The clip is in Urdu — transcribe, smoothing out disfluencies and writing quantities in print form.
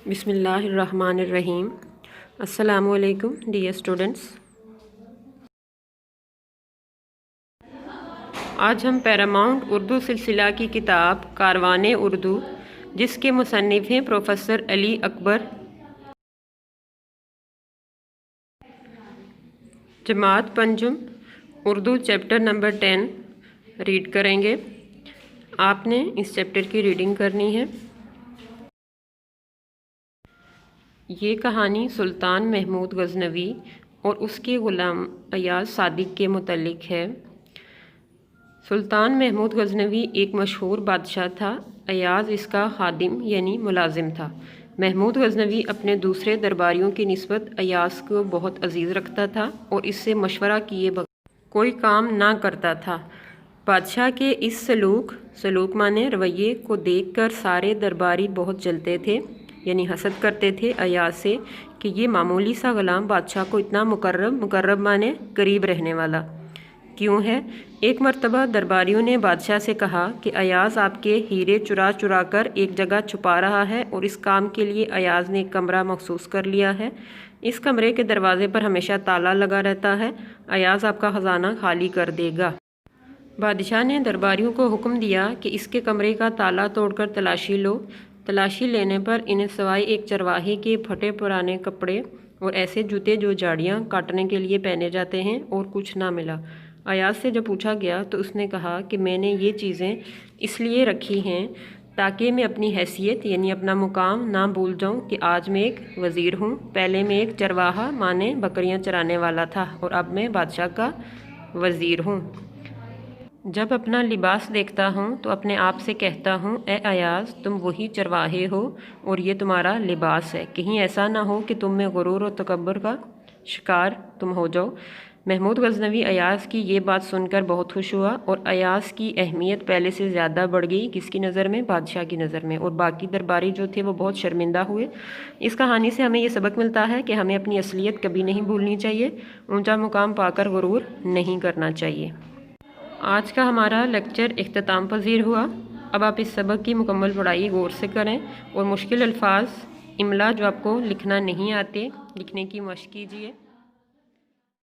بسم اللہ الرحمن الرحیم۔ السلام علیکم ڈیئر اسٹوڈنٹس، آج ہم پیراماؤنٹ اردو سلسلہ کی کتاب کاروان اردو، جس کے مصنف ہیں پروفیسر علی اکبر، جماعت پنجم، اردو چیپٹر نمبر 10 ریڈ کریں گے۔ آپ نے اس چیپٹر کی ریڈنگ کرنی ہے۔ یہ کہانی سلطان محمود غزنوی اور اس کے غلام ایاز صادق کے متعلق ہے۔ سلطان محمود غزنوی ایک مشہور بادشاہ تھا۔ ایاز اس کا خادم یعنی ملازم تھا۔ محمود غزنوی اپنے دوسرے درباریوں کی نسبت ایاز کو بہت عزیز رکھتا تھا اور اس سے مشورہ کیے بغیر کوئی کام نہ کرتا تھا۔ بادشاہ کے اس سلوک مانے رویے کو دیکھ کر سارے درباری بہت جلتے تھے، یعنی حسد کرتے تھے ایاز سے کہ یہ معمولی سا غلام بادشاہ کو اتنا مقرب مانے قریب رہنے والا کیوں ہے۔ ایک مرتبہ درباریوں نے بادشاہ سے کہا کہ ایاز آپ کے ہیرے چرا کر ایک جگہ چھپا رہا ہے اور اس کام کے لیے ایاز نے ایک کمرہ مخصوص کر لیا ہے۔ اس کمرے کے دروازے پر ہمیشہ تالا لگا رہتا ہے۔ ایاز آپ کا خزانہ خالی کر دے گا۔ بادشاہ نے درباریوں کو حکم دیا کہ اس کے کمرے کا تالا توڑ کر تلاشی لو۔ تلاشی لینے پر انہیں سوائے ایک چرواہے کے پھٹے پرانے کپڑے اور ایسے جوتے جو جھاڑیاں کاٹنے کے لیے پہنے جاتے ہیں اور کچھ نہ ملا۔ ایاز سے جب پوچھا گیا تو اس نے کہا کہ میں نے یہ چیزیں اس لیے رکھی ہیں تاکہ میں اپنی حیثیت یعنی اپنا مقام نہ بھول جاؤں کہ آج میں ایک وزیر ہوں، پہلے میں ایک چرواہا مانے بکریاں چرانے والا تھا اور اب میں بادشاہ کا وزیر ہوں۔ جب اپنا لباس دیکھتا ہوں تو اپنے آپ سے کہتا ہوں اے ایاز، تم وہی چرواہے ہو اور یہ تمہارا لباس ہے، کہیں ایسا نہ ہو کہ تم میں غرور اور تکبر کا شکار تم ہو جاؤ۔ محمود غزنوی ایاز کی یہ بات سن کر بہت خوش ہوا اور ایاز کی اہمیت پہلے سے زیادہ بڑھ گئی۔ کس کی نظر میں؟ بادشاہ کی نظر میں، اور باقی درباری جو تھے وہ بہت شرمندہ ہوئے۔ اس کہانی سے ہمیں یہ سبق ملتا ہے کہ ہمیں اپنی اصلیت کبھی نہیں بھولنی چاہیے، اونچا مقام پا کر غرور نہیں کرنا چاہیے۔ آج کا ہمارا لیکچر اختتام پذیر ہوا۔ اب آپ اس سبق کی مکمل پڑھائی غور سے کریں اور مشکل الفاظ، املا جو آپ کو لکھنا نہیں آتے، لکھنے کی مشق کیجیے۔